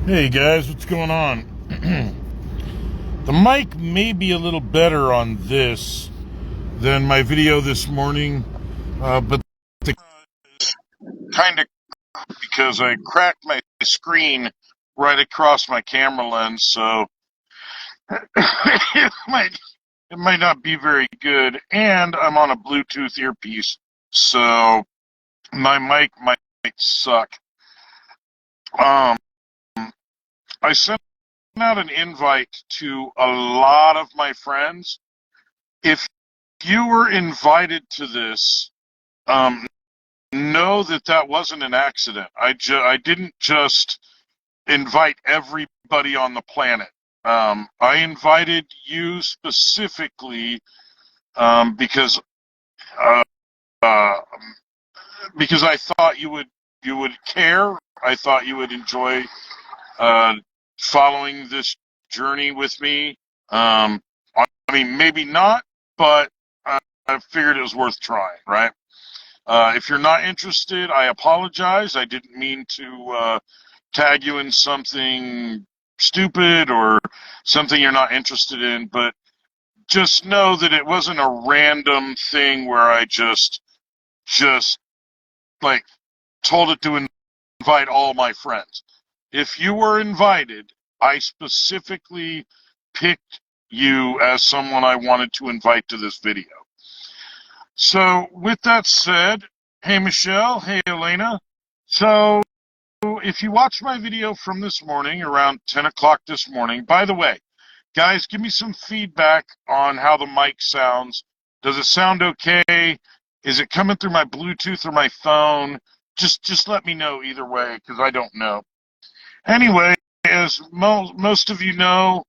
Hey guys, what's going on? The mic may be a little better on this than my video this morning, but the kind of because I cracked my screen right across my camera lens, so it might not be very good. And I'm on a Bluetooth earpiece, so my mic might suck. Um, I sent out an invite to a lot of my friends. If you were invited to this, know that that wasn't an accident. I didn't just invite everybody on the planet. I invited you specifically because uh, uh, because I thought you would care. I thought you would enjoy uh, following this journey with me. I mean, maybe not, but I figured it was worth trying, right? If you're not interested, I apologize. I didn't mean to tag you in something stupid or something you're not interested in, but just know that it wasn't a random thing where I just like told it to invite all my friends. If you were invited, I specifically picked you as someone I wanted to invite to this video. So with that said, hey Michelle, hey Elena. So if you watched my video from this morning, around 10 o'clock this morning, by the way, guys, give me some feedback on how the mic sounds. Does it sound okay? Is it coming through my Bluetooth or my phone? Just let me know either way, because I don't know. Anyway, as most of you know,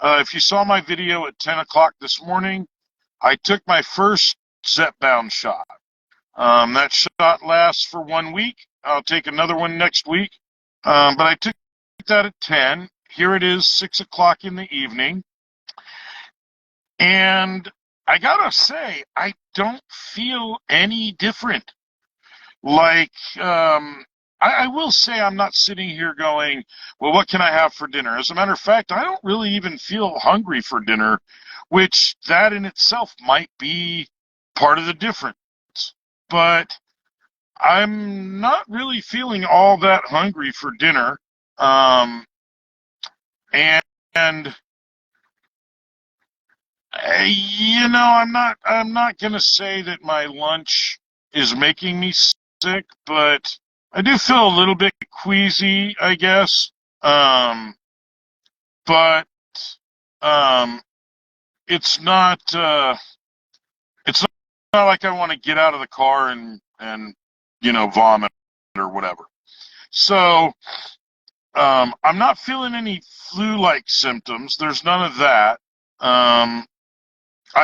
if you saw my video at 10 o'clock this morning, I took my first Zepbound shot. That shot lasts for 1 week. I'll take another one next week. But I took that at 10. Here it is, 6 o'clock in the evening. And I gotta say, I don't feel any different. Like, I will say I'm not sitting here going, well, what can I have for dinner? As a matter of fact, I don't really even feel hungry for dinner, which that in itself might be part of the difference. But I'm not really feeling all that hungry for dinner. Um, and, and I'm not going to say that my lunch is making me sick, but I do feel a little bit queasy, I guess. But um, it's not, it's not like I want to get out of the car and vomit or whatever. So, I'm not feeling any flu-like symptoms. There's none of that. I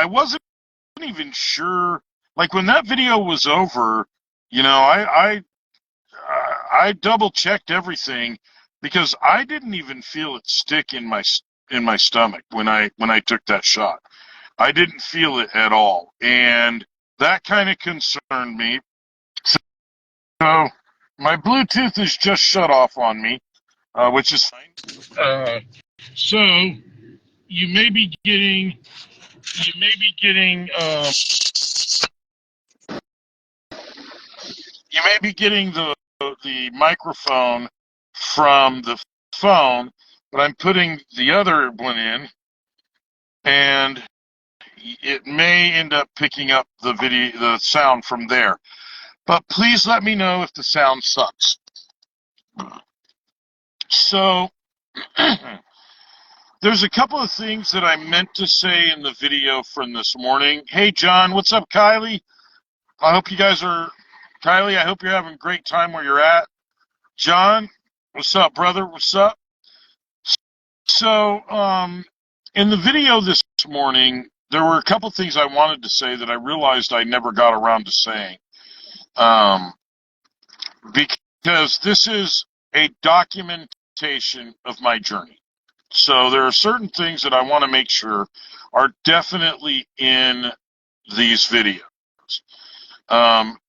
wasn't even sure. Like when that video was over, I double checked everything because I didn't even feel it stick in my stomach when I took that shot. I didn't feel it at all, and that kind of concerned me. So my Bluetooth is just shut off on me, which is fine. So you may be getting you may be getting you may be getting the microphone from the phone, but I'm putting the other one in, and it may end up picking up the sound from there. But please let me know if the sound sucks. So there's a couple of things that I meant to say in the video from this morning. Hey John, what's up, Kylie? I hope you guys are Kylie, I hope you're having a great time where you're at. John, what's up, brother? What's up? So, in the video this morning, there were a couple things I wanted to say that I realized I never got around to saying. Because this is a documentation of my journey. So there are certain things that I want to make sure are definitely in these videos.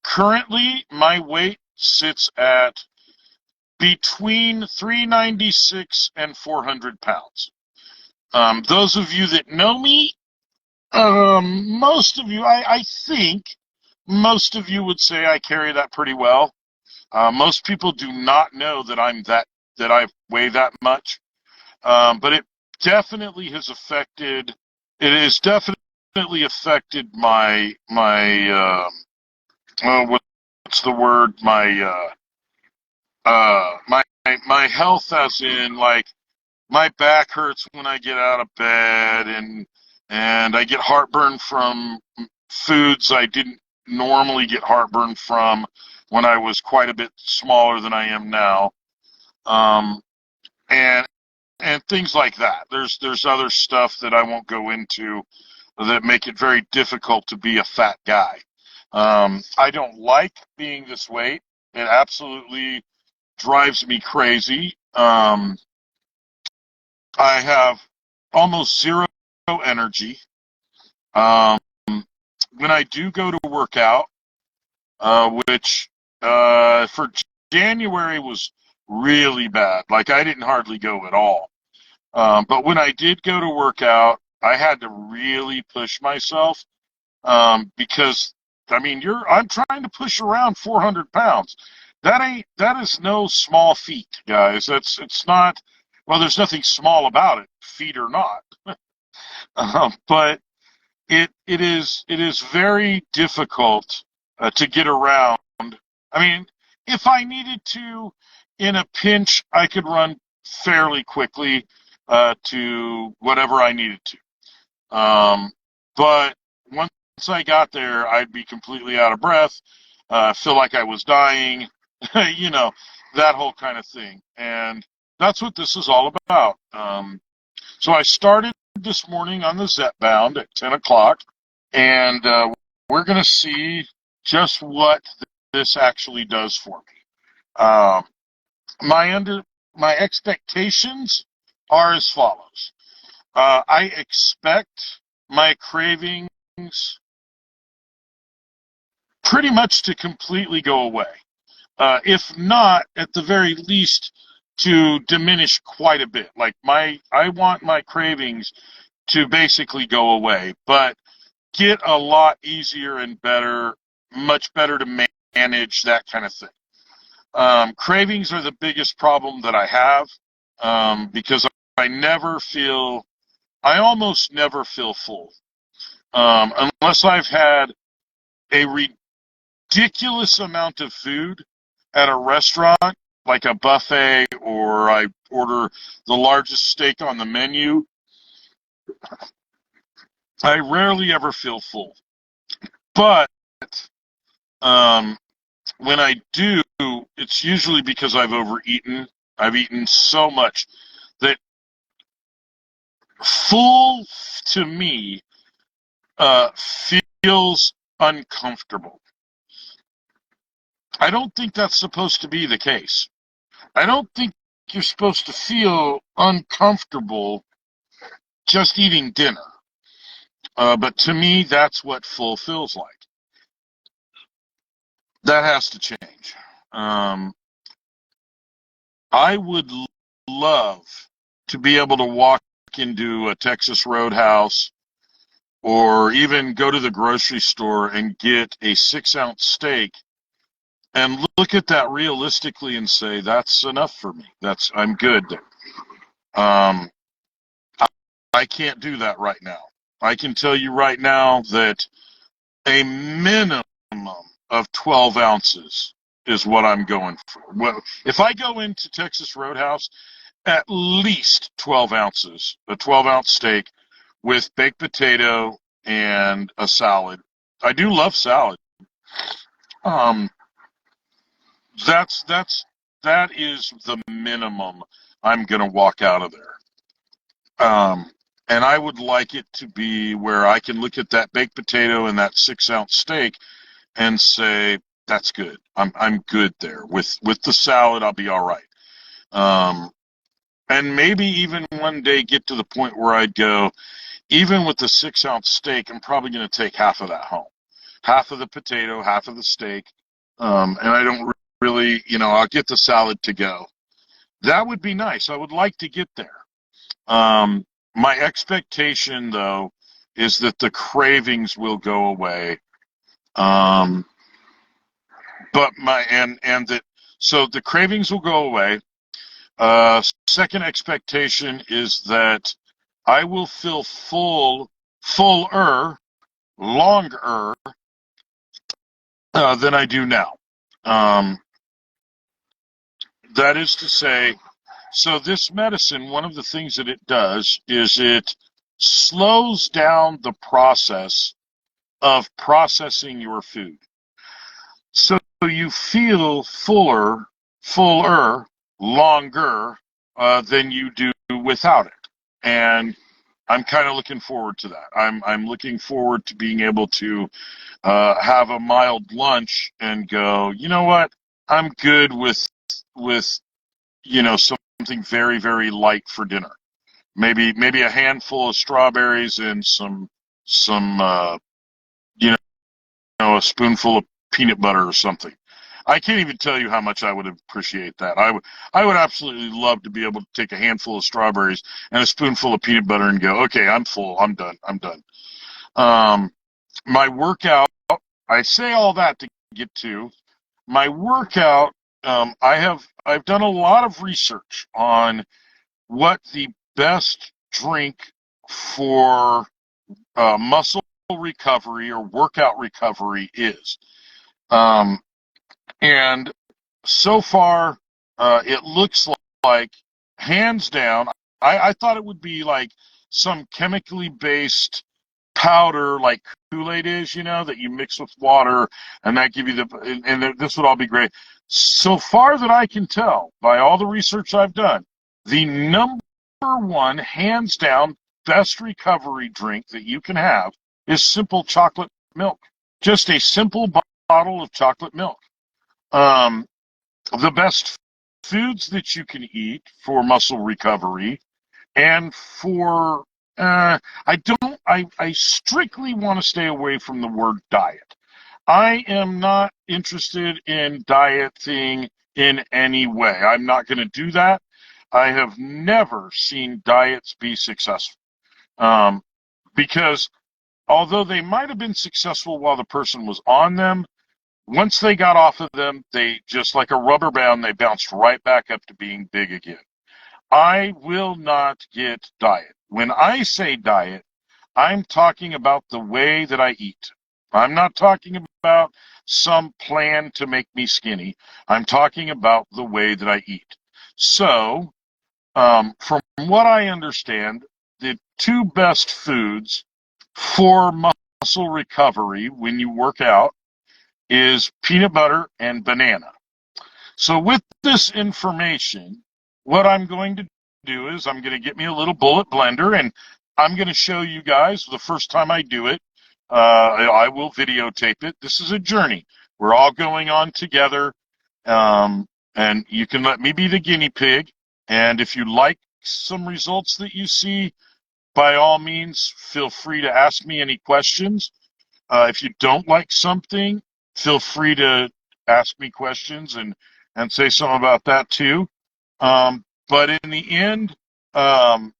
Currently, my weight sits at between 396 and 400 pounds. Those of you that know me, most of you, I think, most of you would say I carry that pretty well. Most people do not know that that I weigh that much. But it definitely has affected. It has definitely affected what's the word? My health, as in, like, my back hurts when I get out of bed, and I get heartburn from foods I didn't normally get heartburn from when I was quite a bit smaller than I am now. And things like that. There's other stuff that I won't go into that make it very difficult to be a fat guy. I don't like being this weight. It absolutely drives me crazy. I have almost zero energy. When I do go to work out, which for January was really bad. Like, I didn't hardly go at all. But when I did go to work out, I had to really push myself, because, I mean, I'm trying to push around 400 pounds. That is no small feat, guys. It's not, well, there's nothing small about it, feet or not. But it is very difficult to get around. I mean, if I needed to, in a pinch, I could run fairly quickly to whatever I needed to. But once I got there, I'd be completely out of breath, feel like I was dying, you know, that whole kind of thing. And that's what this is all about. So I started this morning on the Zepbound at 10 o'clock, and we're going to see just what this actually does for me. My expectations are as follows. I expect my cravings pretty much to completely go away. If not, at the very least, to diminish quite a bit. Like, I want my cravings to basically go away, but get a lot easier and better, much better to manage, that kind of thing. Cravings are the biggest problem that I have, because I almost never feel full, unless I've had a ridiculous amount of food at a restaurant, like a buffet, or I order the largest steak on the menu. I rarely ever feel full. But when I do, it's usually because I've overeaten. I've eaten so much that full, to me, feels uncomfortable. I don't think that's supposed to be the case. I don't think you're supposed to feel uncomfortable just eating dinner. But to me, that's what full feels like. That has to change. I would love to be able to walk into a Texas Roadhouse, or even go to the grocery store and get a 6-ounce steak and look at that realistically and say, that's enough for me. I'm good there. I can't do that right now. I can tell you right now that a minimum of 12 ounces is what I'm going for. Well, if I go into Texas Roadhouse, at least 12 ounces, a 12-ounce steak with baked potato and a salad. I do love salad. That is the minimum I'm going to walk out of there. And I would like it to be where I can look at that baked potato and that 6-ounce steak and say, that's good. I'm good there. With the salad, I'll be all right. And maybe even one day get to the point where I'd go, even with the 6-ounce steak, I'm probably going to take half of that home. Half of the potato, half of the steak. And I don't really, I'll get the salad to go. That would be nice. I would like to get there. My expectation, though, is that the cravings will go away. But so the cravings will go away. Second expectation is that I will feel fuller, longer than I do now. That is to say, so this medicine, one of the things that it does is it slows down the process of processing your food. So you feel fuller, longer than you do without it. And I'm kind of looking forward to that. I'm looking forward to being able to have a mild lunch and go, you know what? I'm good with something very, very light for dinner. Maybe a handful of strawberries and some a spoonful of peanut butter or something. I can't even tell you how much I would appreciate that. I would absolutely love to be able to take a handful of strawberries and a spoonful of peanut butter and go, okay, I'm full. I'm done. My workout, I say all that to get to my workout. I've done a lot of research on what the best drink for muscle recovery or workout recovery is. And so far, it looks like, hands down, I thought it would be like some chemically based powder like Kool-Aid is, that you mix with water and that give you and this would all be great. So far that I can tell, by all the research I've done, the number one, hands down, best recovery drink that you can have is simple chocolate milk. Just a simple bottle of chocolate milk. The best foods that you can eat for muscle recovery and for I strictly want to stay away from the word diet. I am not interested in dieting in any way. I'm not going to do that. I have never seen diets be successful. Because although they might have been successful while the person was on them, once they got off of them, they, just like a rubber band, they bounced right back up to being big again. I will not get diet. When I say diet, I'm talking about the way that I eat. I'm not talking about some plan to make me skinny. I'm talking about the way that I eat. So, from what I understand, the two best foods for muscle recovery when you work out is peanut butter and banana. So with this information, what I'm going to do is I'm going to get me a little bullet blender and I'm going to show you guys the first time I do it. I will videotape it. This is a journey. We're all going on together. And you can let me be the guinea pig. And if you like some results that you see, by all means, feel free to ask me any questions. If you don't like something, feel free to ask me questions and say something about that too. But in the end, I'm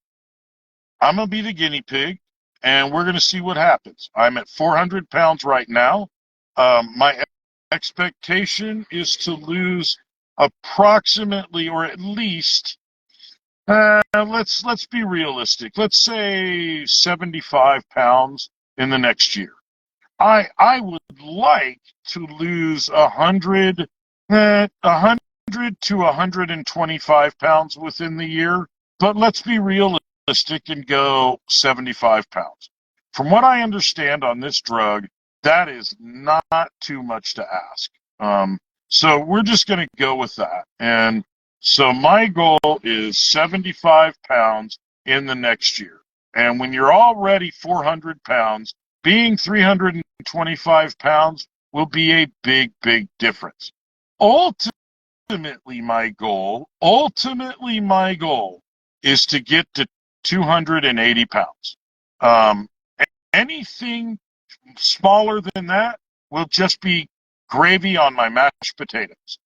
going to be the guinea pig, and we're going to see what happens. I'm at 400 pounds right now. My expectation is to lose approximately, or at least, let's be realistic. Let's say 75 pounds in the next year. I would like to lose 100 to 125 pounds within the year, but let's be realistic and go 75 pounds. From what I understand on this drug, that is not too much to ask. So we're just going to go with that. And so my goal is 75 pounds in the next year. And when you're already 400 pounds, being 325 pounds will be a big, big difference. Ultimately, my goal is to get to 280 pounds. Anything smaller than that will just be gravy on my mashed potatoes.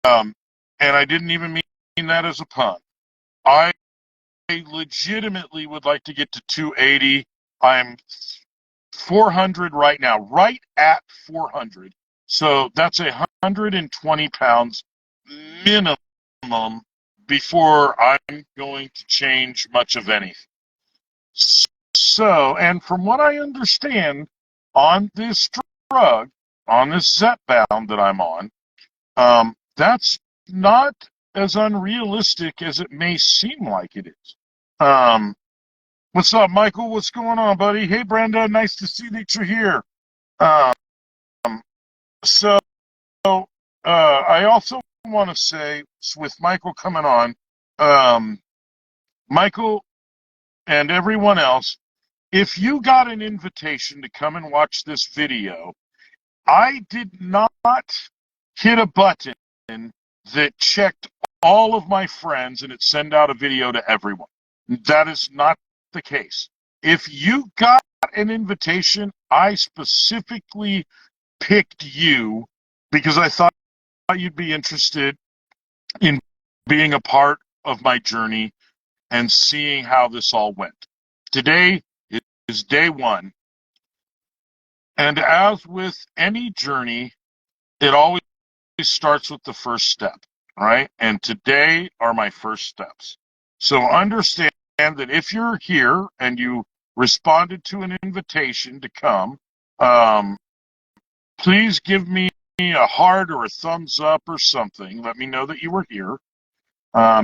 and I didn't even mean that as a pun. I legitimately would like to get to 280. I'm 400 right now, right at 400. So that's 120 pounds minimum before I'm going to change much of anything. So, and from what I understand on this drug, on this Zepbound that I'm on, that's not as unrealistic as it may seem like it is. What's up, Michael? What's going on, buddy? Hey, Brenda. Nice to see that you're here. Um, so, I also want to say, with Michael coming on, Michael and everyone else, if you got an invitation to come and watch this video, I did not hit a button that checked all of my friends and it sent out a video to everyone. That is not the case. If you got an invitation, I specifically picked you because I thought you'd be interested in being a part of my journey and seeing how this all went. Today is day one. And as with any journey, it always starts with the first step, right? And today are my first steps. So understand that if you're here and you responded to an invitation to come, please give me a heart or a thumbs up or something. Let me know that you were here,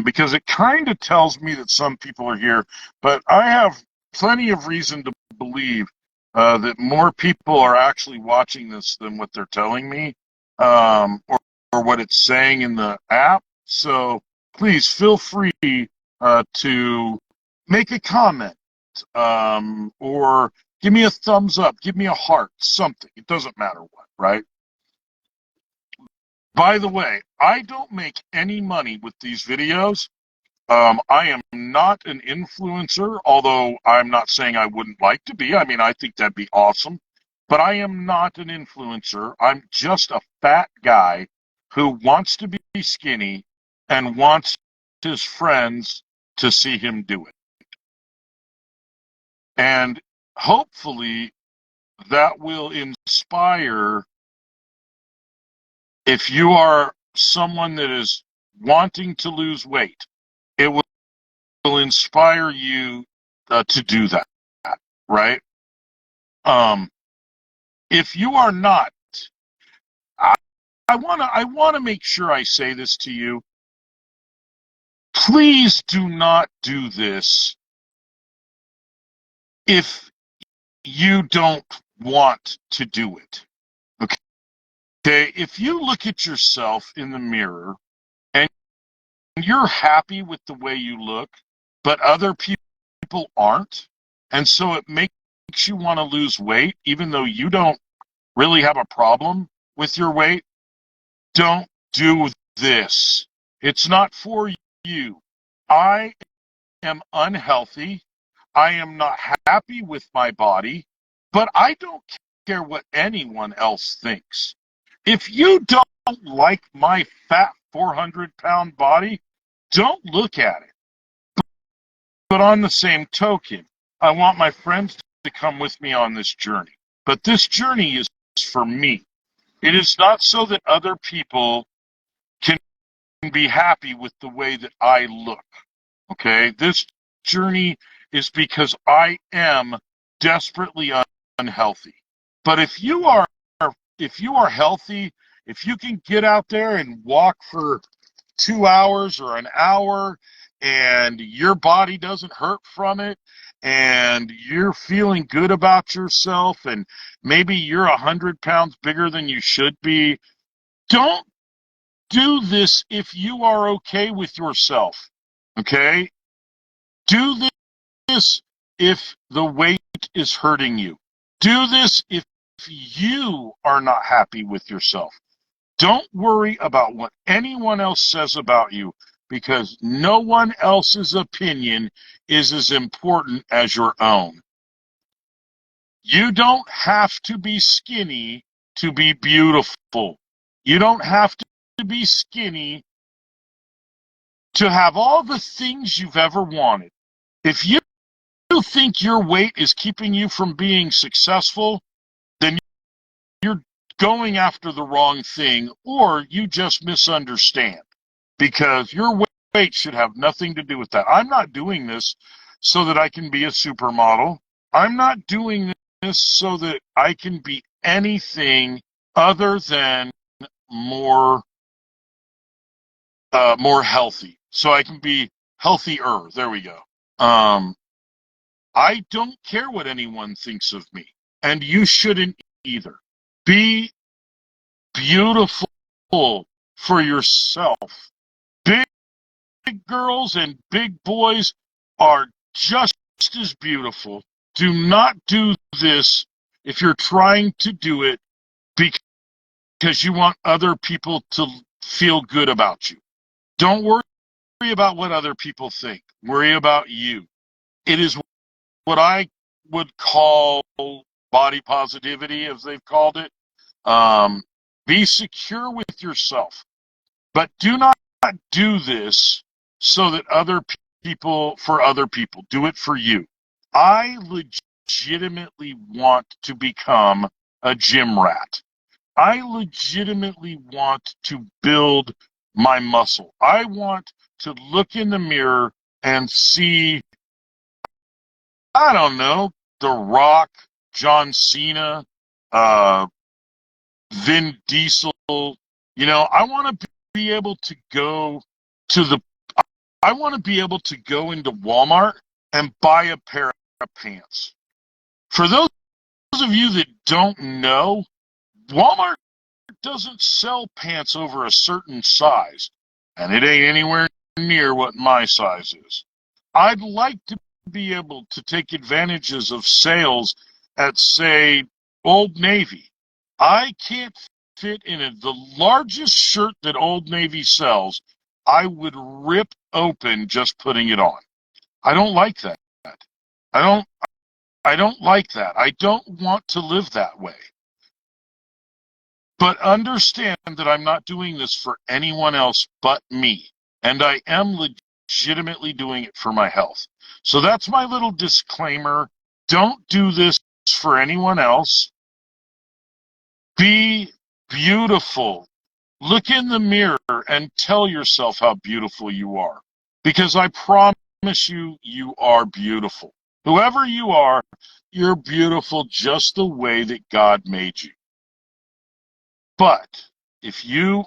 because it kind of tells me that some people are here. But I have plenty of reason to believe that more people are actually watching this than what they're telling me, or what it's saying in the app. So please feel free to make a comment, or give me a thumbs up, give me a heart, something. It doesn't matter what, right? By the way, I don't make any money with these videos. I am not an influencer, although I'm not saying I wouldn't like to be. I mean, I think that'd be awesome. But I am not an influencer. I'm just a fat guy who wants to be skinny and wants his friends to see him do it. And hopefully that will inspire, if you are someone that is wanting to lose weight, it will inspire you to do that, right? If you are not, I want to make sure I say this to you. Please do not do this if you don't want to do it. Okay? If you look at yourself in the mirror and you're happy with the way you look, but other people aren't, and so it makes you want to lose weight, even though you don't really have a problem with your weight, don't do this. It's not for you. I am unhealthy. I am not happy with my body, but I don't care what anyone else thinks. If you don't like my fat 400-pound body, don't look at it. But on the same token, I want my friends to come with me on this journey. But this journey is for me. It is not so that other people can be happy with the way that I look. Okay? This journey is because I am desperately unhealthy. But if you are healthy, if you can get out there and walk for 2 hours or an hour and your body doesn't hurt from it and you're feeling good about yourself and maybe you're 100 pounds bigger than you should be, don't do this if you are okay with yourself. Okay? Do this if the weight is hurting you. Do this if you are not happy with yourself. Don't worry about what anyone else says about you, because no one else's opinion is as important as your own. You don't have to be skinny to be beautiful. You don't have to be skinny to have all the things you've ever wanted. If you think your weight is keeping you from being successful, then you're going after the wrong thing, or you just misunderstand, because your weight should have nothing to do with that. I'm not doing this so that I can be a supermodel. I'm not doing this so that I can be anything other than more healthy. So I can be healthier. There we go. I don't care what anyone thinks of me, and you shouldn't either. Be beautiful for yourself. Big girls and big boys are just as beautiful. Do not do this if you're trying to do it because you want other people to feel good about you. Don't worry about what other people think. Worry about you. It is what I would call body positivity, as they've called it. Be secure with yourself, but do not do this so that for other people. Do it for you. I legitimately want to become a gym rat. I legitimately want to build my muscle. I want to look in the mirror and see, I don't know, The Rock, John Cena, Vin Diesel. I want to be able to go into Walmart and buy a pair of pants. For those of you that don't know, Walmart doesn't sell pants over a certain size, and it ain't anywhere near what my size is. I'd like to be able to take advantages of sales at, say, Old Navy. I can't fit in it. The largest shirt that Old Navy sells, I would rip open just putting it on. I don't like that. I don't like that. I don't want to live that way. But understand that I'm not doing this for anyone else but me. And I am legitimately doing it for my health. So that's my little disclaimer. Don't do this for anyone else. Be beautiful. Look in the mirror and tell yourself how beautiful you are. Because I promise you, you are beautiful. Whoever you are, you're beautiful just the way that God made you. But if you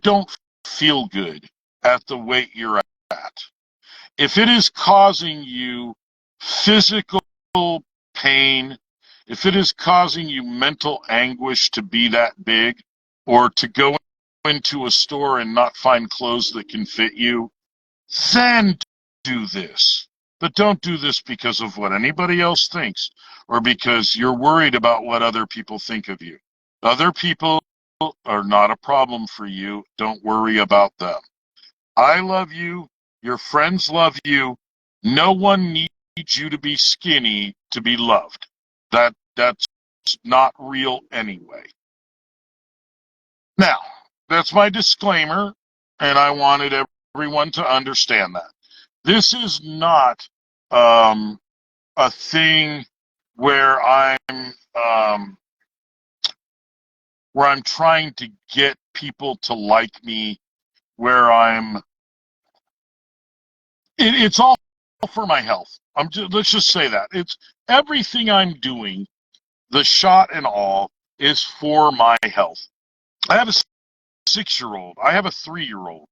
don't feel good at the weight you're at, if it is causing you physical pain, if it is causing you mental anguish to be that big, or to go into a store and not find clothes that can fit you, then do this. But don't do this because of what anybody else thinks, or because you're worried about what other people think of you. Other people are not a problem for you. Don't worry about them. I love you. Your friends love you. No one needs you to be skinny to be loved. That's not real anyway. Now, that's my disclaimer, and I wanted everyone to understand that. This is not a thing where I'm trying to get people to like me, where it's all for my health. Let's just say that. It's everything I'm doing, the shot and all, is for my health. I have a 6-year-old. I have a 3-year-old.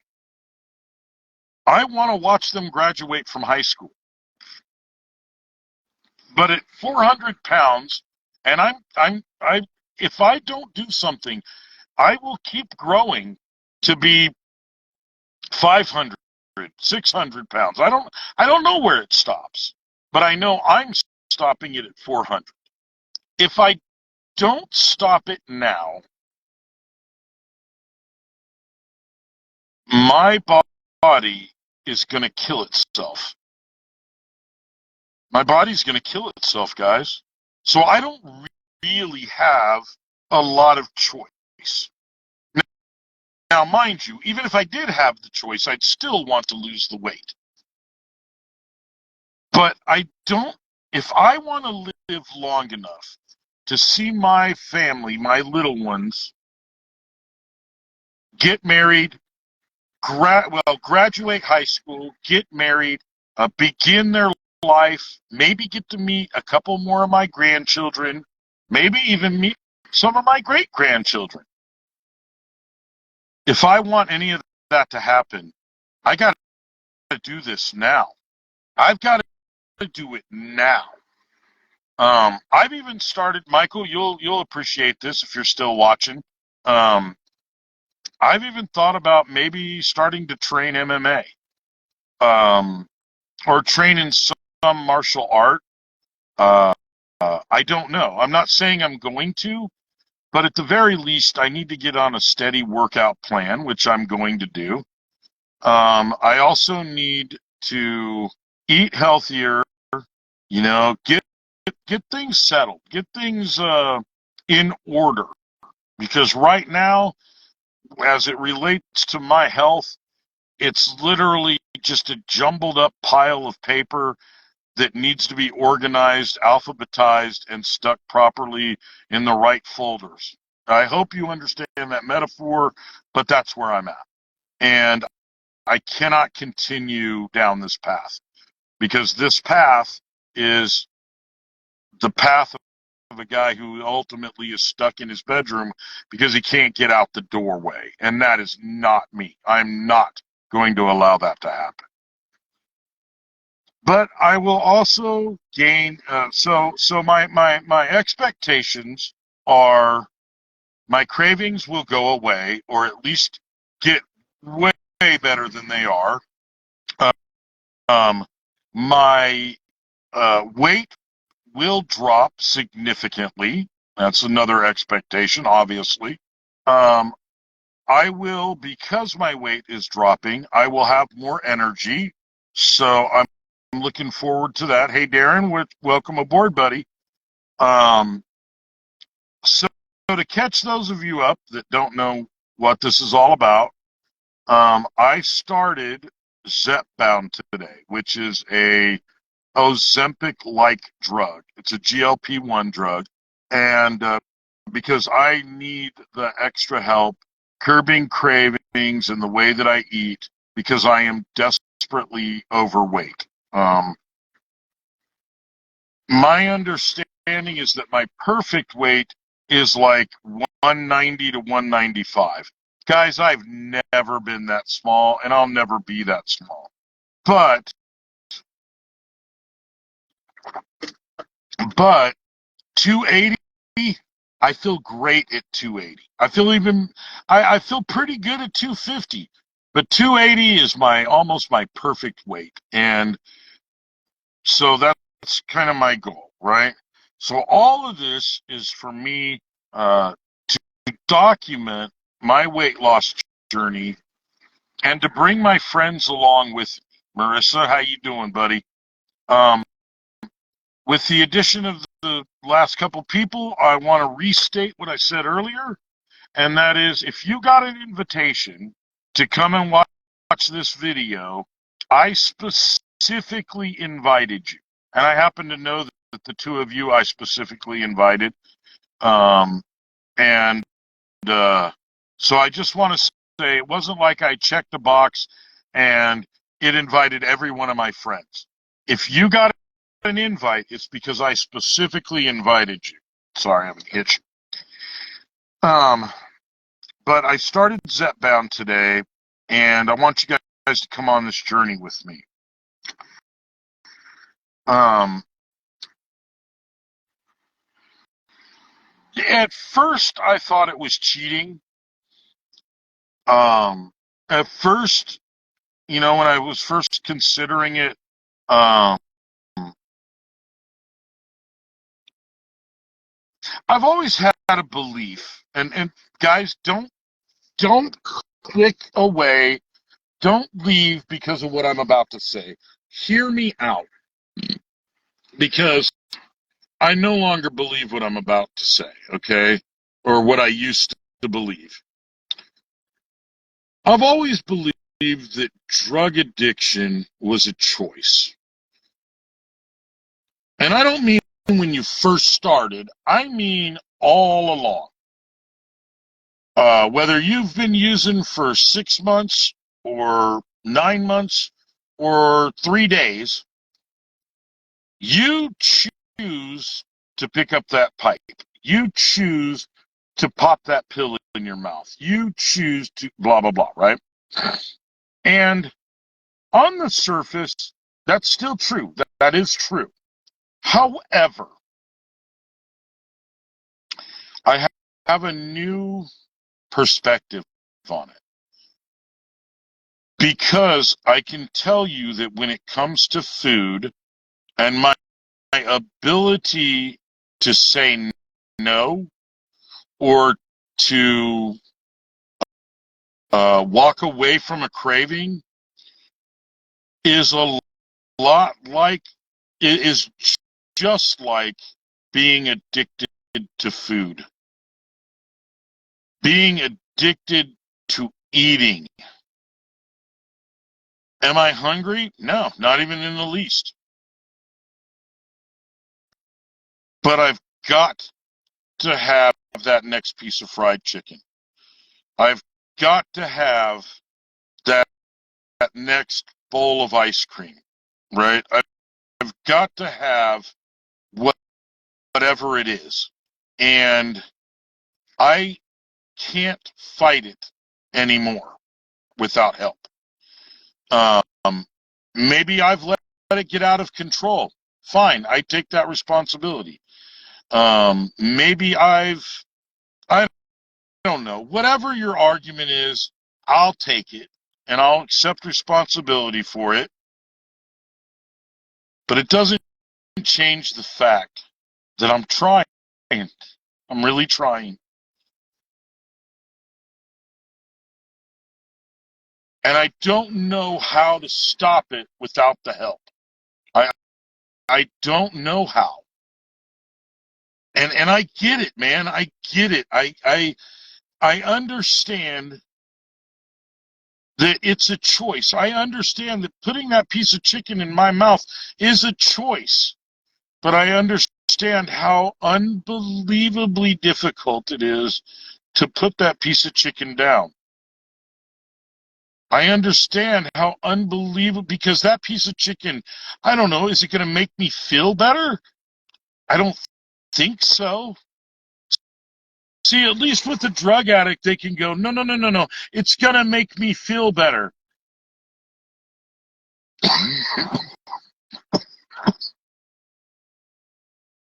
I want to watch them graduate from high school. But at 400 pounds, and if I don't do something, I will keep growing to be 500, 600 pounds. I don't know where it stops, but I know I'm stopping it at 400. If I don't stop it now, my body is going to kill itself. My body's going to kill itself, guys. So I don't really have a lot of choice. Now, mind you, even if I did have the choice, I'd still want to lose the weight. But I don't, if I want to live long enough to see my family, my little ones, get married, graduate high school, get married, begin their life, maybe get to meet a couple more of my grandchildren, maybe even meet some of my great grandchildren. If I want any of that to happen, I got to do this now. I've got to do it now. I've even started, Michael, you'll appreciate this if you're still watching. I've even thought about maybe starting to train MMA, or train in some martial art. I don't know. I'm not saying I'm going to, but at the very least, I need to get on a steady workout plan, which I'm going to do. I also need to eat healthier, get things settled, get things in order. Because right now, as it relates to my health, it's literally just a jumbled up pile of paper that needs to be organized, alphabetized, and stuck properly in the right folders. I hope you understand that metaphor, but that's where I'm at. And I cannot continue down this path, because this path is the path of a guy who ultimately is stuck in his bedroom because he can't get out the doorway. And that is not me. I'm not going to allow that to happen. But I will also gain, so my expectations are my cravings will go away, or at least get way better than they are. Um, my weight will drop significantly. That's another expectation, obviously. Um, I will, because my weight is dropping, I will have more energy. So I'm looking forward to that. Hey, Darren, welcome aboard, buddy. Um, so to catch those of you up that don't know what this is all about, I started Zepbound today, which is a Ozempic-like drug. It's a GLP-1 drug. And because I need the extra help curbing cravings and the way that I eat, because I am desperately overweight. My understanding is that my perfect weight is like 190 to 195. Guys, I've never been that small, and I'll never be that small. But 280, I feel great at 280. I feel pretty good at 250, but 280 is almost my perfect weight. And so that's kind of my goal, right? So all of this is for me to document my weight loss journey and to bring my friends along with me. Marissa, how you doing, buddy? Um, with the addition of the last couple people, I want to restate what I said earlier, and that is, if you got an invitation to come and watch this video, I specifically invited you. And I happen to know that the two of you I specifically invited. And so I just want to say it wasn't like I checked the box and it invited every one of my friends. If you got an invite, it's because I specifically invited you. Sorry, I have an itch. But I started Zepbound today, and I want you guys to come on this journey with me. At first, I thought it was cheating. At first, when I was first considering it, I've always had a belief, and guys, don't click away, don't leave because of what I'm about to say. Hear me out, because I no longer believe what I'm about to say, okay? Or what I used to believe. I've always believed that drug addiction was a choice. And I don't mean when you first started, I mean all along. Whether you've been using for 6 months or 9 months or 3 days, you choose to pick up that pipe. You choose to pop that pill in your mouth. You choose to blah, blah, blah, right? And on the surface, that's still true. That is true. However, I have a new perspective on it. Because I can tell you that when it comes to food and my ability to say no or to walk away from a craving is a lot like, it is just like being addicted to food, being addicted to eating. Am I hungry? No, not even in the least. But I've got to have that next piece of fried chicken. I've got to have that next bowl of ice cream, right? I've got to have whatever it is. And I can't fight it anymore without help. Maybe I've let it get out of control. Fine, I take that responsibility. Maybe I don't know. Whatever your argument is, I'll take it and I'll accept responsibility for it. But it doesn't change the fact that I'm trying. I'm really trying. And I don't know how to stop it without the help. I I don't know how. And I get it, man. I get it. I understand that it's a choice. I understand that putting that piece of chicken in my mouth is a choice. But I understand how unbelievably difficult it is to put that piece of chicken down. I understand how unbelievable, because that piece of chicken, I don't know, is it going to make me feel better? I don't think so. See, at least with the drug addict, they can go, no, no, no, no, no. It's going to make me feel better.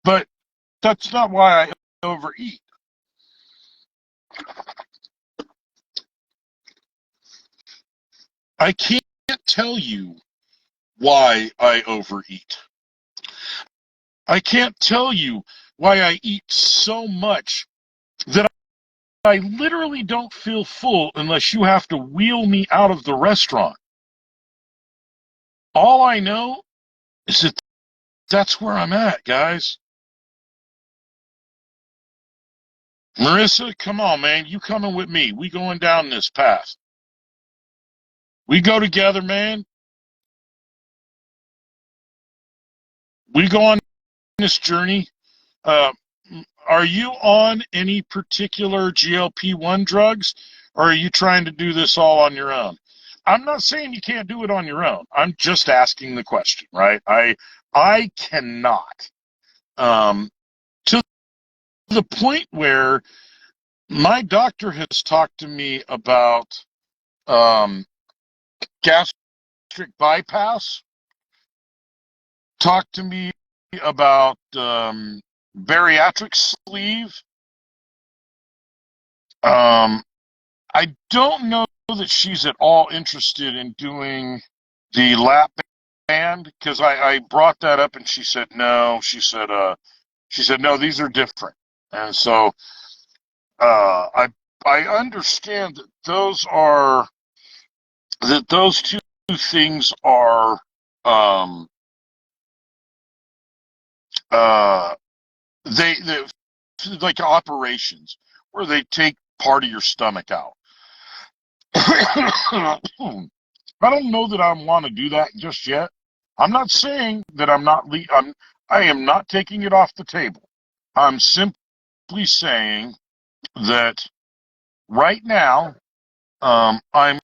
But that's not why I overeat. I can't tell you why I overeat. I can't tell you why I eat so much that I literally don't feel full unless you have to wheel me out of the restaurant. All I know is that that's where I'm at, guys. Marissa, come on, man. You coming with me. We going down this path. We go together, man. We go on this journey. Uh, are you on any particular GLP-1 drugs, or are you trying to do this all on your own? I'm not saying you can't do it on your own. I'm just asking the question, right? I cannot. To the point where my doctor has talked to me about gastric bypass, talked to me about bariatric sleeve. I don't know that she's at all interested in doing the lap band, because I brought that up and she said no. She said no, these are different. And so I understand that those two things are um, uh, they like operations where they take part of your stomach out. I don't know that I want to do that just yet. I'm not saying that I am not taking it off the table. I'm simply saying that right now, I'm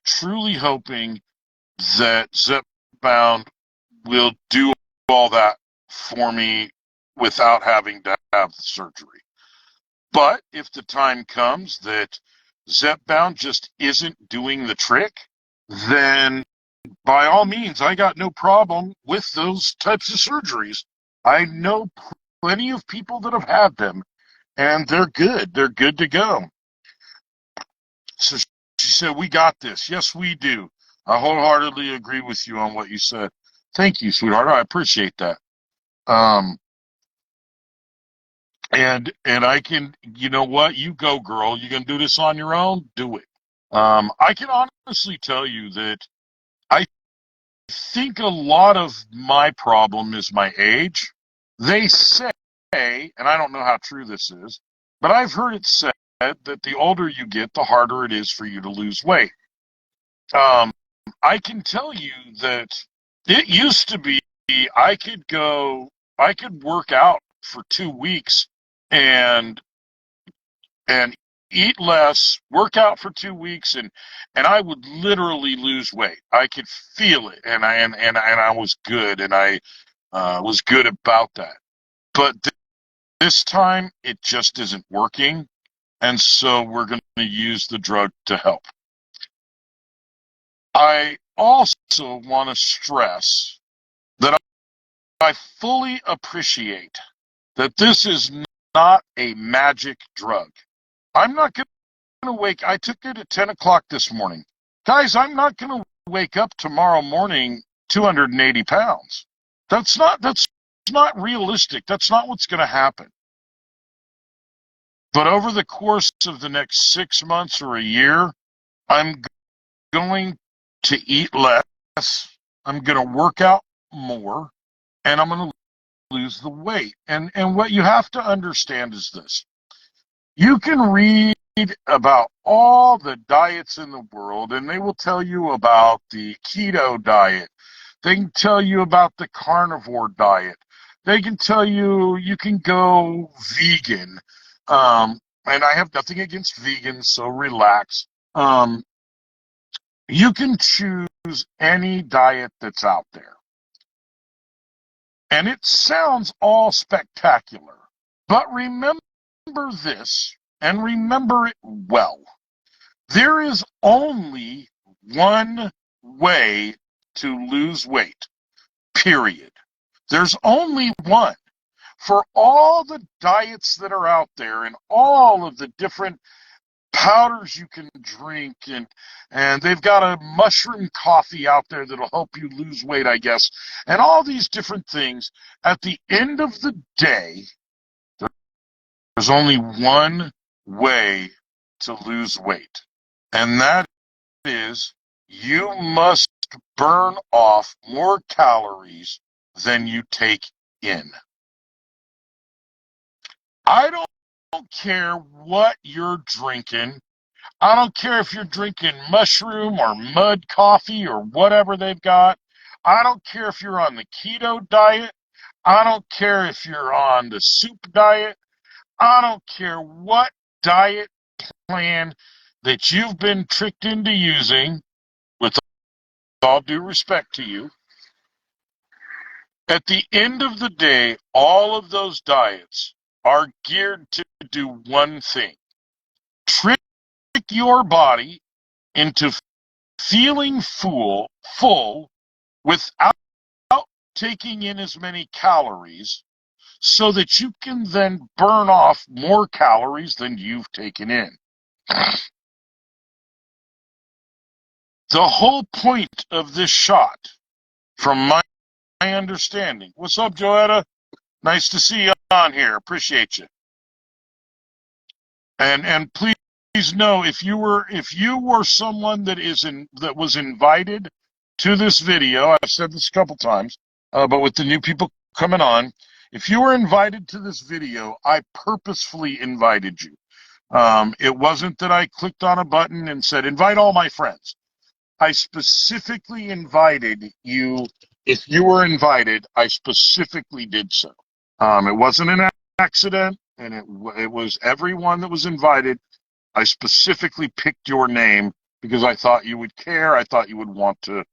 truly hoping that Zepbound will do all that for me without having to have the surgery. But if the time comes that Zepbound just isn't doing the trick, then by all means, I got no problem with those types of surgeries. I know plenty of people that have had them, and they're good. They're good to go. So she said, we got this. Yes, we do. I wholeheartedly agree with you on what you said. Thank you, sweetheart. I appreciate that. Um, and I can, you know what? You go, girl. You can do this on your own? Do it. I can honestly tell you that I think a lot of my problem is my age. They say, and I don't know how true this is, but I've heard it said that the older you get, the harder it is for you to lose weight. Um, I can tell you that it used to be I could go, I could work out for 2 weeks and and eat less, work out for 2 weeks, and I would literally lose weight. I could feel it, and I was good, and I was good about that. But this time, it just isn't working, and so we're going to use the drug to help. I also want to stress that I fully appreciate that this is not a magic drug. I'm not going to wake. I took it at 10 o'clock this morning. Guys, I'm not going to wake up tomorrow morning 280 pounds. That's not realistic. That's not what's going to happen. But over the course of the next 6 months or a year, I'm going to eat less. I'm going to work out more, and I'm going to lose the weight. And what you have to understand is this. You can read about all the diets in the world, and they will tell you about the keto diet. They can tell you about the carnivore diet. They can tell you you can go vegan. And I have nothing against vegans, so relax. You can choose any diet that's out there. And it sounds all spectacular. But remember this, and remember it well. There is only one way to lose weight, period. There's only one. For all the diets that are out there and all of the different powders you can drink, and they've got a mushroom coffee out there that'll help you lose weight, I guess, and all these different things, at the end of the day, there's only one way to lose weight, and that is you must burn off more calories than you take in. I don't care what you're drinking. I don't care if you're drinking mushroom or mud coffee or whatever they've got. I don't care if you're on the keto diet. I don't care if you're on the soup diet. I don't care what diet plan that you've been tricked into using, with all due respect to you. At the end of the day, all of those diets are geared to do one thing: trick your body into feeling full without taking in as many calories, so that you can then burn off more calories than you've taken in. The whole point of this shot, from my understanding. What's up, Joetta? Nice to see you on here. Appreciate you. And please know, if you were someone that was invited to this video, I've said this a couple times, but with the new people coming on, if you were invited to this video, I purposefully invited you. It wasn't that I clicked on a button and said, invite all my friends. I specifically invited you. If you were invited, I specifically did so. It wasn't an accident, and it was everyone that was invited. I specifically picked your name because I thought you would care. I thought you would want to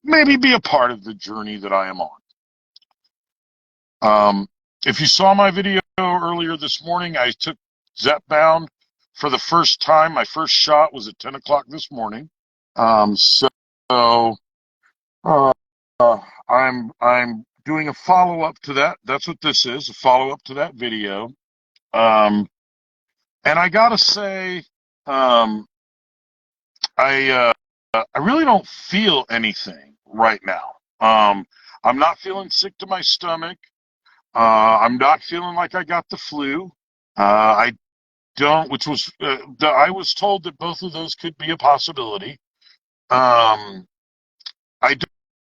maybe be a part of the journey that I am on. If you saw my video earlier this morning, I took Zepbound for the first time. My first shot was at 10 o'clock this morning. So I'm doing a follow-up to that. That's what this is, a follow-up to that video. And I gotta say, I really don't feel anything right now. I'm not feeling sick to my stomach. I'm not feeling like I got the flu. I don't, which was, I was told that both of those could be a possibility. I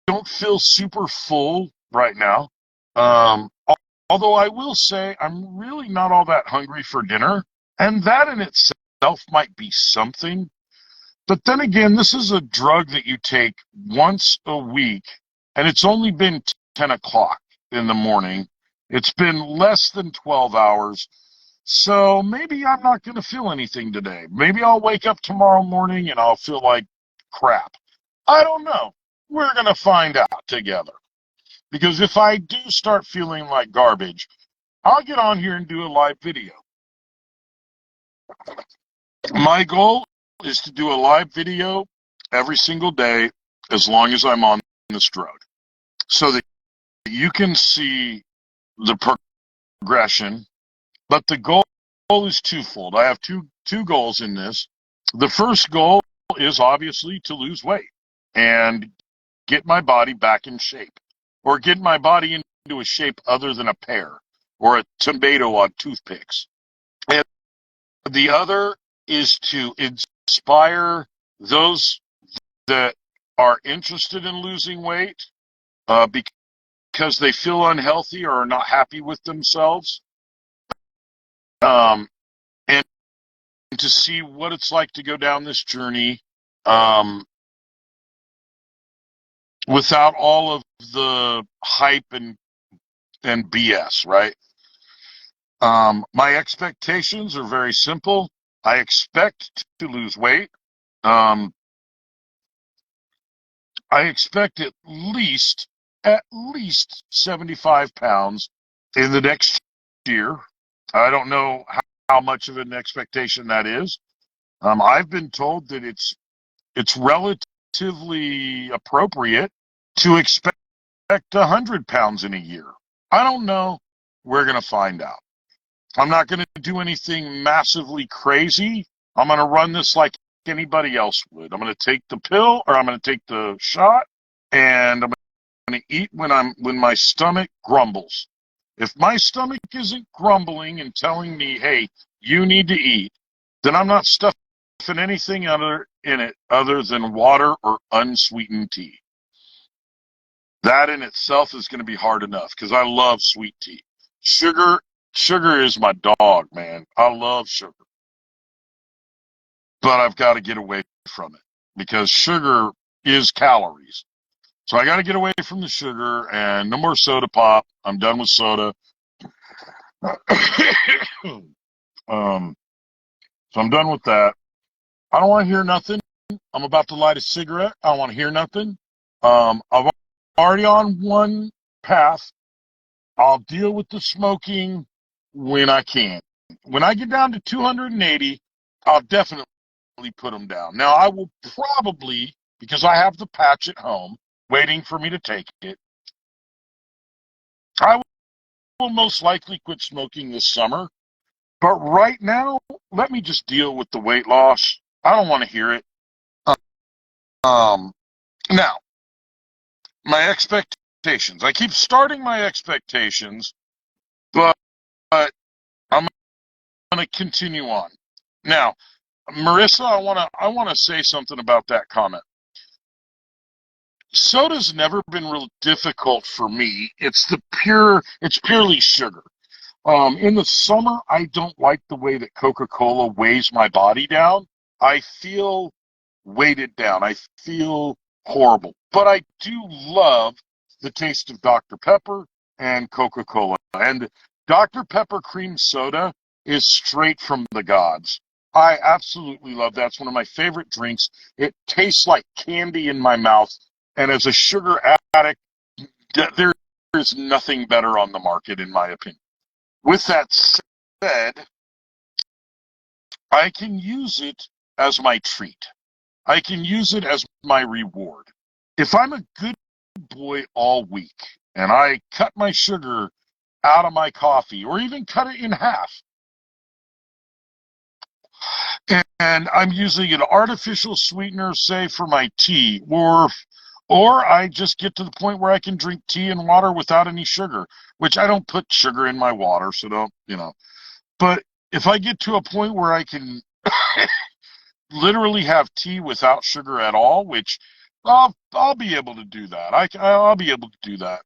don't feel super full right now. Although I will say I'm really not all that hungry for dinner, and that in itself might be something. But then again, this is a drug that you take once a week, and it's only been 10 o'clock in the morning. It's been less than 12 hours. So maybe I'm not going to feel anything today. Maybe I'll wake up tomorrow morning and I'll feel like crap. I don't know. We're going to find out together. Because if I do start feeling like garbage, I'll get on here and do a live video. My goal is to do a live video every single day as long as I'm on this drug, so that you can see the progression. But the goal is twofold. I have two goals in this. The first goal is obviously to lose weight and get my body back in shape, or get my body into a shape other than a pear or a tomato on toothpicks. And the other is to inspire those that are interested in losing weight because they feel unhealthy or are not happy with themselves, and to see what it's like to go down this journey without all of the hype and BS, right? My expectations are very simple. I expect to lose weight. I expect at least 75 pounds in the next year. I don't know how much of an expectation that is. I've been told that it's relatively appropriate to expect 100 pounds in a year. I don't know. We're going to find out. I'm not going to do anything massively crazy. I'm going to run this like anybody else would. I'm going to take the pill, or I'm going to take the shot, and I'm going to eat when my stomach grumbles. If my stomach isn't grumbling and telling me, hey, you need to eat, then I'm not stuffing anything in it other than water or unsweetened tea. That in itself is going to be hard enough because I love sweet tea. Sugar is my dog, man. I love sugar. But I've got to get away from it because sugar is calories. So I got to get away from the sugar, and no more soda pop. I'm done with soda. So I'm done with that. I don't want to hear nothing. I'm about to light a cigarette. I don't want to hear nothing. I'm already on one path. I'll deal with the smoking when I can. When I get down to 280, I'll definitely put them down. Now, I will probably, because I have the patch at home waiting for me to take it, I will most likely quit smoking this summer. But right now, let me just deal with the weight loss. I don't want to hear it. Now, my expectations. I keep starting my expectations, but I'm going to continue on. Now, Marissa, I want to say something about that comment. Soda's never been real difficult for me. It's purely sugar. In the summer, I don't like the way that Coca-Cola weighs my body down. I feel weighted down. I feel horrible. But I do love the taste of Dr. Pepper and Coca-Cola. And Dr. Pepper cream soda is straight from the gods. I absolutely love that. It's one of my favorite drinks. It tastes like candy in my mouth. And as a sugar addict, there is nothing better on the market, in my opinion. With that said, I can use it as my treat. I can use it as my reward. If I'm a good boy all week and I cut my sugar out of my coffee or even cut it in half, and I'm using an artificial sweetener, say for my tea, or I just get to the point where I can drink tea and water without any sugar, which I don't put sugar in my water, so don't. But if I get to a point where I can literally have tea without sugar at all, which I'll be able to do that. I'll be able to do that.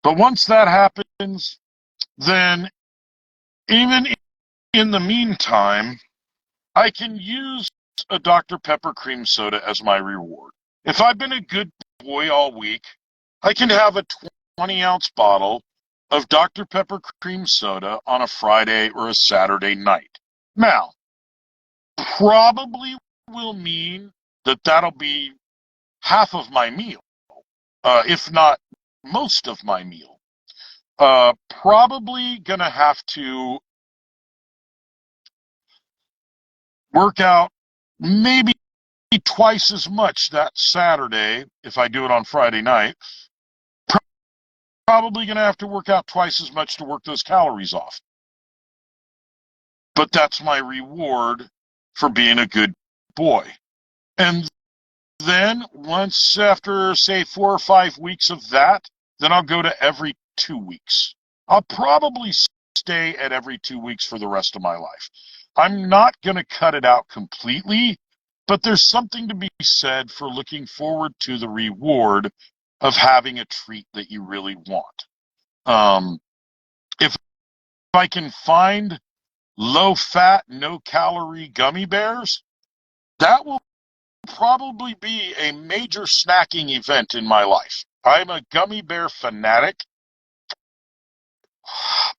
But once that happens, then even in the meantime, I can use a Dr. Pepper cream soda as my reward. If I've been a good boy all week, I can have a 20-ounce bottle of Dr. Pepper cream soda on a Friday or a Saturday night. Now, probably will mean that that'll be half of my meal, if not most of my meal. Probably gonna have to work out maybe twice as much that Saturday if I do it on Friday night. Probably gonna have to work out twice as much to work those calories off. But that's my reward for being a good boy. And then once after, say, 4 or 5 weeks of that, then I'll go to every 2 weeks. I'll probably stay at every 2 weeks for the rest of my life. I'm not going to cut it out completely, but there's something to be said for looking forward to the reward of having a treat that you really want. If I can find low-fat, no-calorie gummy bears, that will probably be a major snacking event in my life. I'm a gummy bear fanatic,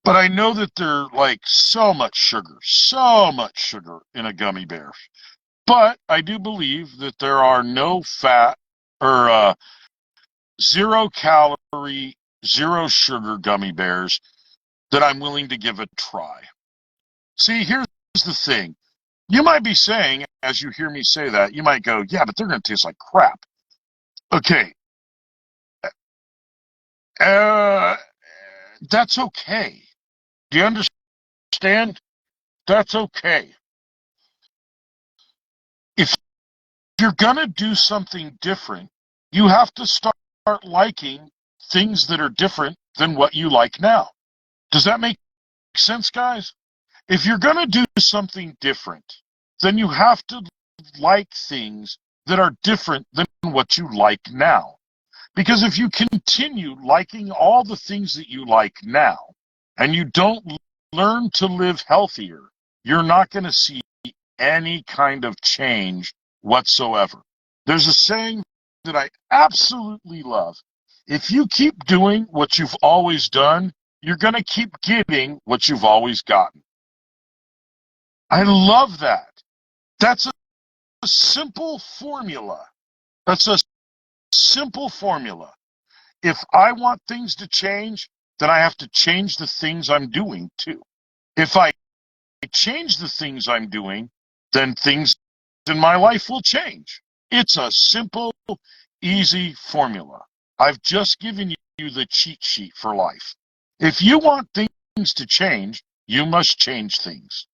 but I know that they're like so much sugar in a gummy bear. But I do believe that there are no fat or zero calorie, zero sugar gummy bears that I'm willing to give a try. See, here's the thing. You might be saying, as you hear me say that, you might go, yeah, but they're going to taste like crap. Okay, Uh, that's okay. Do you understand? That's okay. If you're going to do something different, you have to start liking things that are different than what you like now. Does that make sense, guys? If you're going to do something different, then you have to like things that are different than what you like now. Because if you continue liking all the things that you like now, and you don't learn to live healthier, you're not going to see any kind of change whatsoever. There's a saying that I absolutely love. If you keep doing what you've always done, you're going to keep getting what you've always gotten. I love that. That's a simple formula. That's a simple formula. If I want things to change, then I have to change the things I'm doing too. If I change the things I'm doing, then things in my life will change. It's a simple, easy formula. I've just given you the cheat sheet for life. If you want things to change, you must change things.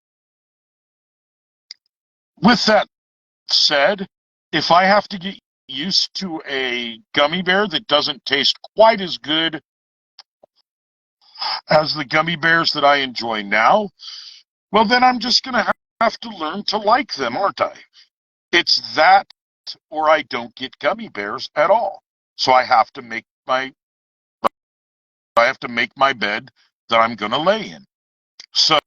With that said, if I have to get used to a gummy bear that doesn't taste quite as good as the gummy bears that I enjoy now, well, then I'm just going to have to learn to like them, aren't I? It's that or I don't get gummy bears at all. So I have to make my bed that I'm going to lay in. So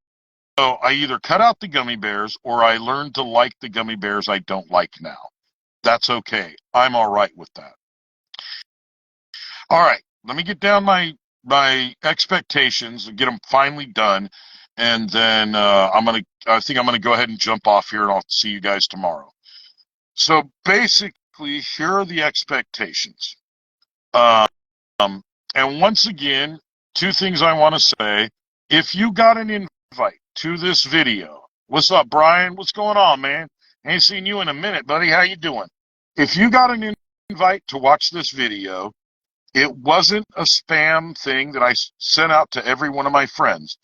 I either cut out the gummy bears or I learned to like the gummy bears I don't like now. That's okay. I'm all right with that. All right, let me get down my expectations and get them finally done, and then I think I'm gonna go ahead and jump off here, and I'll see you guys tomorrow. So basically, here are the expectations. Um, and once again, two things I want to say. If you got an invite to this video, what's up, Brian? What's going on, man? Ain't seen you in a minute, buddy. How you doing? If you got an invite to watch this video, it wasn't a spam thing that I sent out to every one of my friends.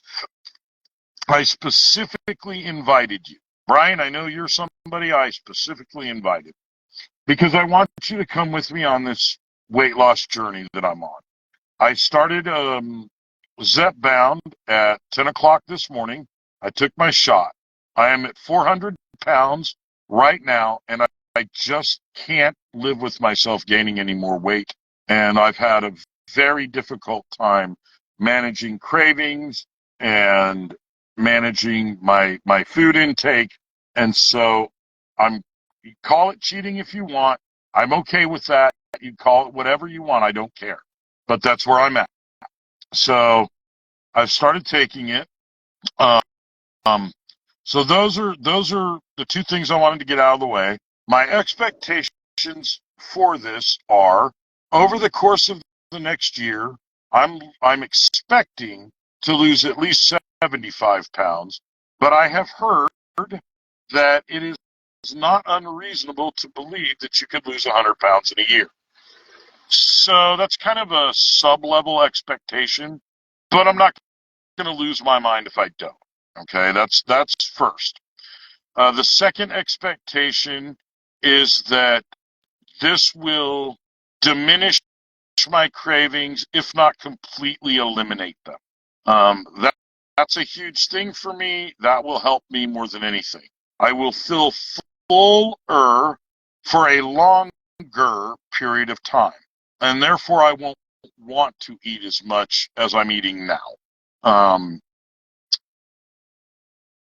I specifically invited you. Brian, I know you're somebody I specifically invited because I want you to come with me on this weight loss journey that I'm on. I started Zepbound at 10 o'clock this morning. I took my shot. I am at 400 pounds right now, and I just can't live with myself gaining any more weight. And I've had a very difficult time managing cravings and managing my food intake. And so you call it cheating if you want. I'm okay with that. You call it whatever you want. I don't care. But that's where I'm at. So I've started taking it. Um, so those are the two things I wanted to get out of the way. My expectations for this are over the course of the next year, I'm expecting to lose at least 75 pounds, but I have heard that it is not unreasonable to believe that you could lose 100 pounds in a year. So that's kind of a sub-level expectation, but I'm not going to lose my mind if I don't. Okay, that's first. The second expectation is that this will diminish my cravings, if not completely eliminate them. That's a huge thing for me. That will help me more than anything. I will feel fuller for a longer period of time, and therefore I won't want to eat as much as I'm eating now.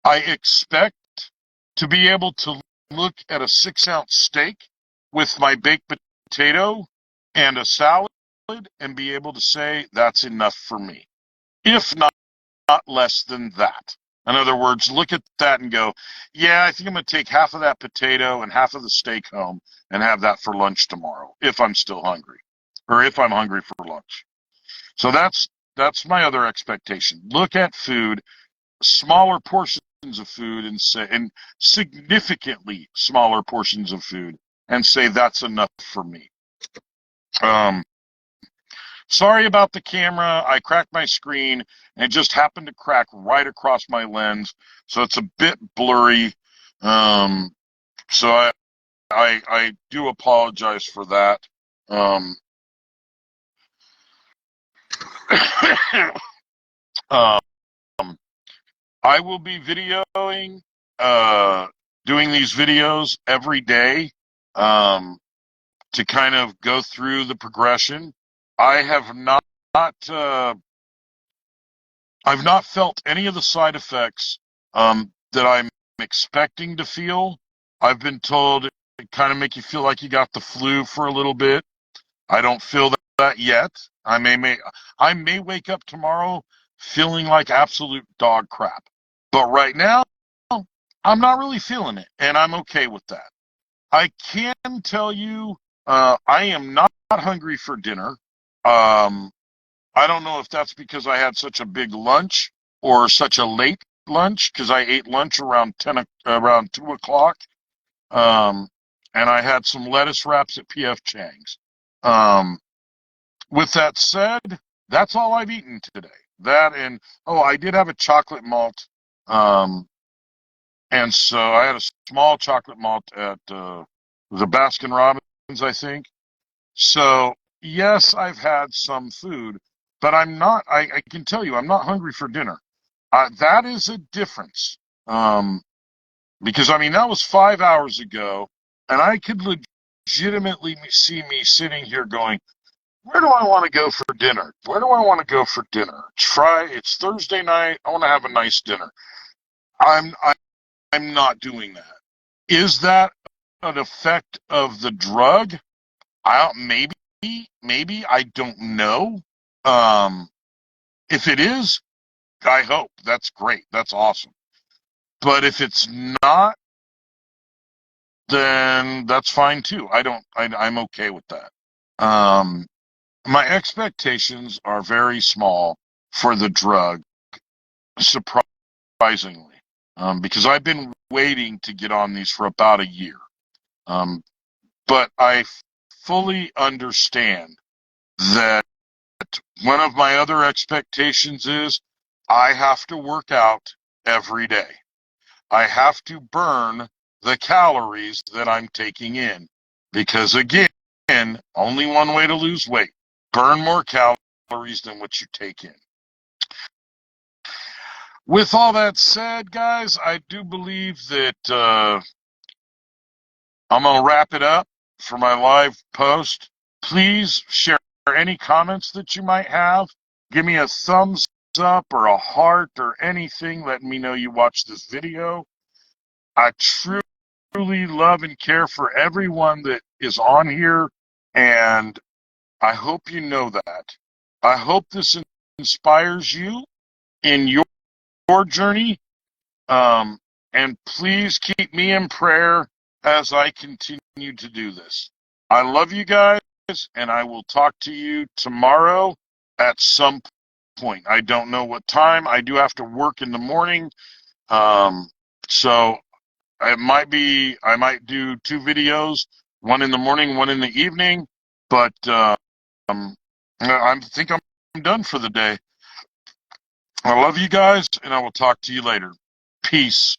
I expect to be able to look at a 6-ounce steak with my baked potato and a salad and be able to say that's enough for me, if not less than that. In other words, look at that and go, yeah, I think I'm going to take half of that potato and half of the steak home and have that for lunch tomorrow, if I'm still hungry, or if I'm hungry for lunch. So that's my other expectation. Look at food, smaller portions of food, and significantly smaller portions of food, and say that's enough for me. Sorry about the camera. I cracked my screen and it just happened to crack right across my lens, so it's a bit blurry. So I do apologize for that. Um, I will be videoing, doing these videos every day, to kind of go through the progression. I have not, I've not felt any of the side effects that I'm expecting to feel. I've been told it kind of make you feel like you got the flu for a little bit. I don't feel that yet. I may wake up tomorrow feeling like absolute dog crap. But right now, I'm not really feeling it, and I'm okay with that. I can tell you, I am not hungry for dinner. I don't know if that's because I had such a big lunch or such a late lunch, because I ate lunch around around 2 o'clock, and I had some lettuce wraps at PF Chang's. With that said, that's all I've eaten today. That and I did have a chocolate malt, and so I had a small chocolate malt at the Baskin Robbins, I think. So yes, I've had some food, but I'm not. I can tell you, I'm not hungry for dinner. That is a difference, because I mean that was 5 hours ago, and I could legitimately see me sitting here going, where do I want to go for dinner? Where do I want to go for dinner? It's Thursday night. I want to have a nice dinner. I'm not doing that. Is that an effect of the drug? Maybe I don't know. If it is, I hope that's great. That's awesome. But if it's not, then that's fine too. I'm okay with that. My expectations are very small for the drug, surprisingly, because I've been waiting to get on these for about a year. But I fully understand that one of my other expectations is I have to work out every day. I have to burn the calories that I'm taking in. Because again, only one way to lose weight. Burn more calories than what you take in. With all that said, guys, I do believe that I'm going to wrap it up for my live post. Please share any comments that you might have. Give me a thumbs up or a heart or anything letting me know you watched this video. I truly love and care for everyone that is on here, and I hope you know that. I hope this inspires you in your journey, and please keep me in prayer as I continue to do this. I love you guys, and I will talk to you tomorrow at some point. I don't know what time. I do have to work in the morning, so I might do 2 videos, one in the morning, one in the evening, but I think I'm done for the day. I love you guys, and I will talk to you later. Peace.